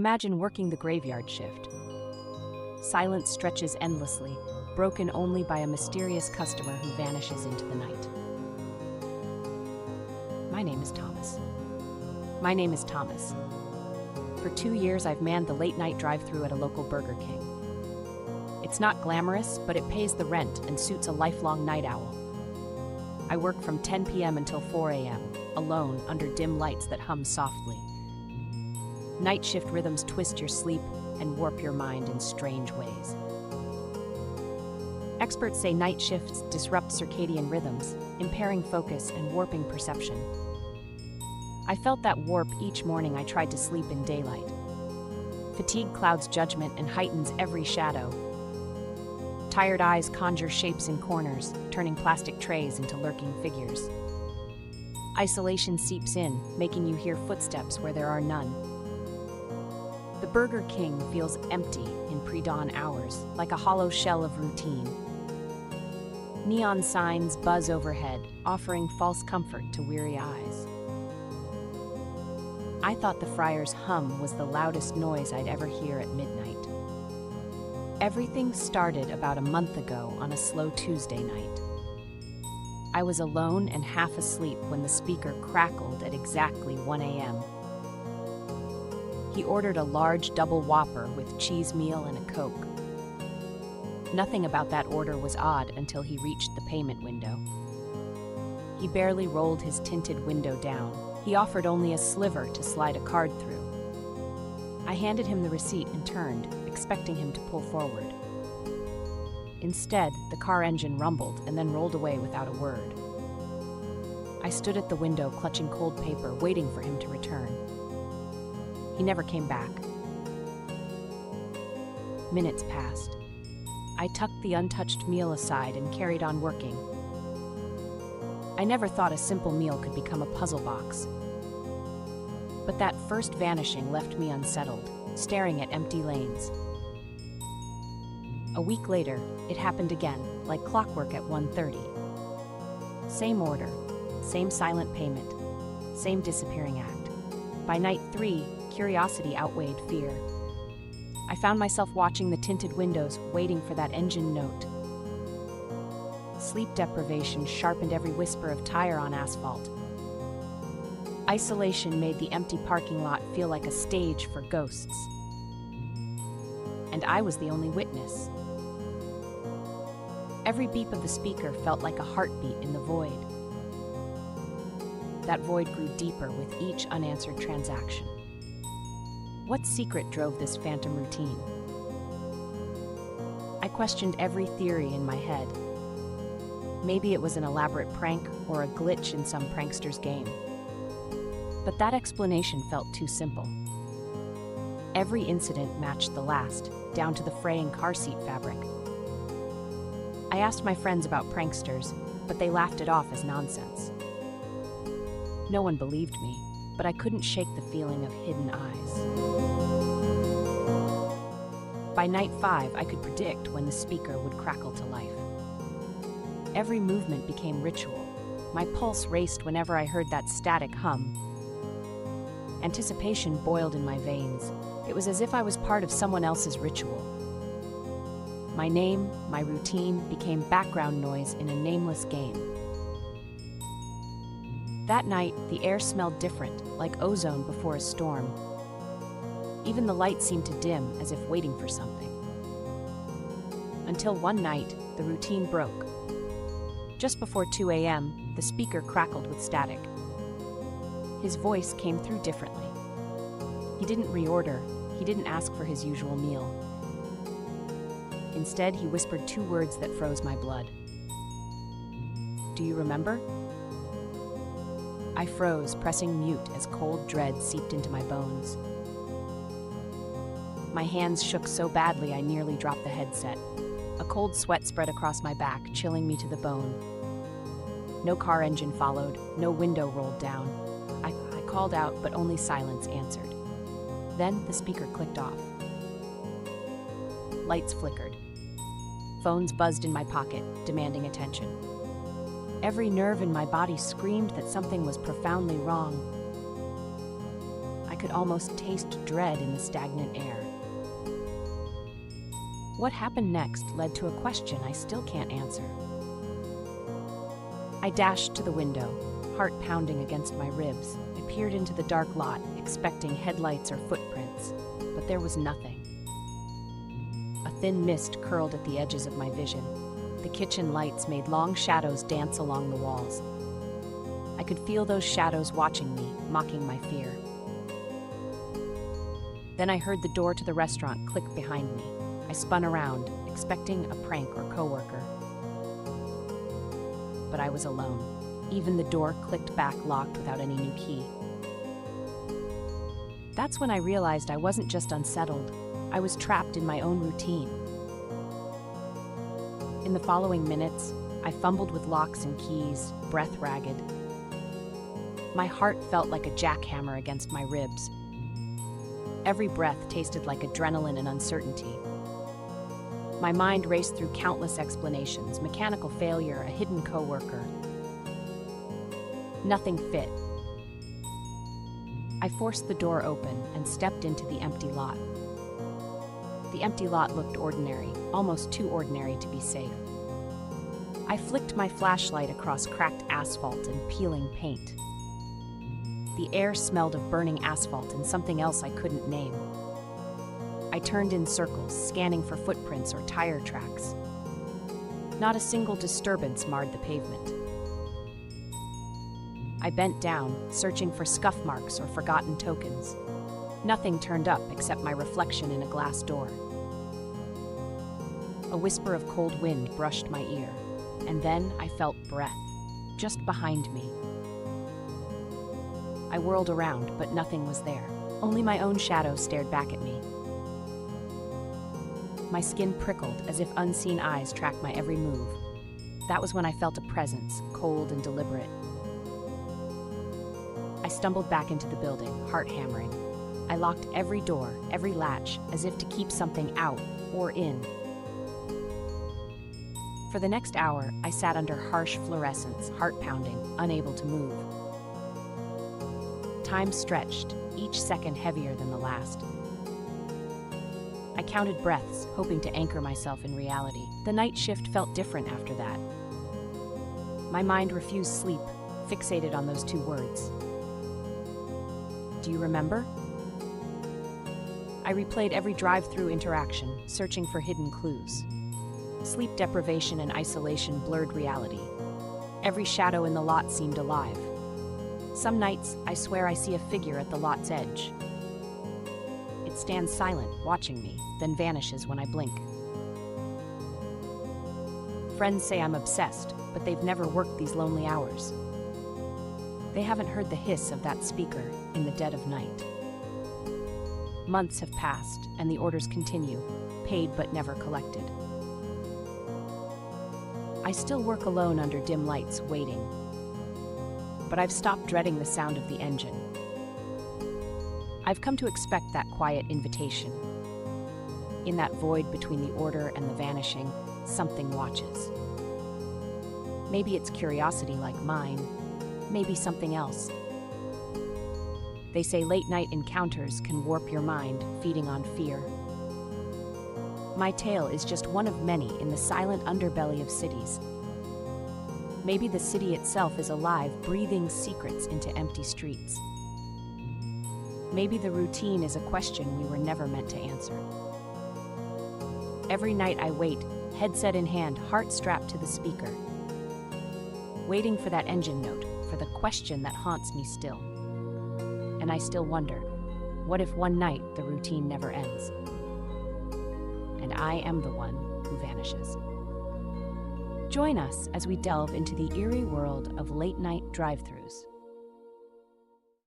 Imagine working the graveyard shift. Silence stretches endlessly, broken only by a mysterious customer who vanishes into the night. My name is Thomas. For 2 years, I've manned the late-night drive-thru at a local Burger King. It's not glamorous, but it pays the rent and suits a lifelong night owl. I work from 10 p.m. until 4 a.m., alone under dim lights that hum softly. Night shift rhythms twist your sleep and warp your mind in strange ways. Experts say night shifts disrupt circadian rhythms, impairing focus and warping perception. I felt that warp each morning I tried to sleep in daylight. Fatigue clouds judgment and heightens every shadow. Tired eyes conjure shapes in corners, turning plastic trays into lurking figures. Isolation seeps in, making you hear footsteps where there are none. The Burger King feels empty in pre-dawn hours, like a hollow shell of routine. Neon signs buzz overhead, offering false comfort to weary eyes. I thought the fryer's hum was the loudest noise I'd ever hear at midnight. Everything started about a month ago on a slow Tuesday night. I was alone and half asleep when the speaker crackled at exactly 1 a.m. He ordered a large double Whopper with cheese meal and a Coke. Nothing about that order was odd until he reached the payment window. He barely rolled his tinted window down. He offered only a sliver to slide a card through. I handed him the receipt and turned, expecting him to pull forward. Instead, the car engine rumbled and then rolled away without a word. I stood at the window, clutching cold paper, waiting for him to return. He never came back. Minutes passed. I tucked the untouched meal aside and carried on working. I never thought a simple meal could become a puzzle box. But that first vanishing left me unsettled, staring at empty lanes. A week later, it happened again, like clockwork at 1:30. Same order, same silent payment, same disappearing act. By night 3, curiosity outweighed fear. I found myself watching the tinted windows, waiting for that engine note. Sleep deprivation sharpened every whisper of tire on asphalt. Isolation made the empty parking lot feel like a stage for ghosts. And I was the only witness. Every beep of the speaker felt like a heartbeat in the void. That void grew deeper with each unanswered transaction. What secret drove this phantom routine? I questioned every theory in my head. Maybe it was an elaborate prank or a glitch in some prankster's game. But that explanation felt too simple. Every incident matched the last, down to the fraying car seat fabric. I asked my friends about pranksters, but they laughed it off as nonsense. No one believed me, but I couldn't shake the feeling of hidden eyes. By night 5, I could predict when the speaker would crackle to life. Every movement became ritual. My pulse raced whenever I heard that static hum. Anticipation boiled in my veins. It was as if I was part of someone else's ritual. My name, my routine, became background noise in a nameless game. That night, the air smelled different, like ozone before a storm. Even the light seemed to dim, as if waiting for something. Until one night, the routine broke. Just before 2 a.m., the speaker crackled with static. His voice came through differently. He didn't reorder. He didn't ask for his usual meal. Instead, he whispered 2 words that froze my blood. "Do you remember?" I froze, pressing mute as cold dread seeped into my bones. My hands shook so badly I nearly dropped the headset. A cold sweat spread across my back, chilling me to the bone. No car engine followed, no window rolled down. I called out, but only silence answered. Then the speaker clicked off. Lights flickered. Phones buzzed in my pocket, demanding attention. Every nerve in my body screamed that something was profoundly wrong. I could almost taste dread in the stagnant air. What happened next led to a question I still can't answer. I dashed to the window, heart pounding against my ribs. I peered into the dark lot, expecting headlights or footprints, but there was nothing. A thin mist curled at the edges of my vision. The kitchen lights made long shadows dance along the walls. I could feel those shadows watching me, mocking my fear. Then I heard the door to the restaurant click behind me. I spun around, expecting a prank or coworker. But I was alone. Even the door clicked back locked without any new key. That's when I realized I wasn't just unsettled, I was trapped in my own routine. In the following minutes, I fumbled with locks and keys, breath ragged. My heart felt like a jackhammer against my ribs. Every breath tasted like adrenaline and uncertainty. My mind raced through countless explanations, mechanical failure, a hidden coworker. Nothing fit. I forced the door open and stepped into the empty lot. The empty lot looked ordinary, almost too ordinary to be safe. I flicked my flashlight across cracked asphalt and peeling paint. The air smelled of burning asphalt and something else I couldn't name. I turned in circles, scanning for footprints or tire tracks. Not a single disturbance marred the pavement. I bent down, searching for scuff marks or forgotten tokens. Nothing turned up except my reflection in a glass door. A whisper of cold wind brushed my ear, and then I felt breath, just behind me. I whirled around, but nothing was there. Only my own shadow stared back at me. My skin prickled as if unseen eyes tracked my every move. That was when I felt a presence, cold and deliberate. I stumbled back into the building, heart hammering. I locked every door, every latch, as if to keep something out or in. For the next hour, I sat under harsh fluorescence, heart pounding, unable to move. Time stretched, each second heavier than the last. I counted breaths, hoping to anchor myself in reality. The night shift felt different after that. My mind refused sleep, fixated on those two words. Do you remember? I replayed every drive-through interaction, searching for hidden clues. Sleep deprivation and isolation blurred reality. Every shadow in the lot seemed alive. Some nights, I swear I see a figure at the lot's edge. It stands silent, watching me, then vanishes when I blink. Friends say I'm obsessed, but they've never worked these lonely hours. They haven't heard the hiss of that speaker in the dead of night. Months have passed, and the orders continue, paid but never collected. I still work alone under dim lights, waiting. But I've stopped dreading the sound of the engine. I've come to expect that quiet invitation. In that void between the order and the vanishing, something watches. Maybe it's curiosity like mine, maybe something else. They say late-night encounters can warp your mind, feeding on fear. My tale is just one of many in the silent underbelly of cities. Maybe the city itself is alive, breathing secrets into empty streets. Maybe the routine is a question we were never meant to answer. Every night I wait, headset in hand, heart strapped to the speaker. Waiting for that engine note, for the question that haunts me still. And I still wonder, what if one night the routine never ends? And I am the one who vanishes. Join us as we delve into the eerie world of late-night drive-thrus.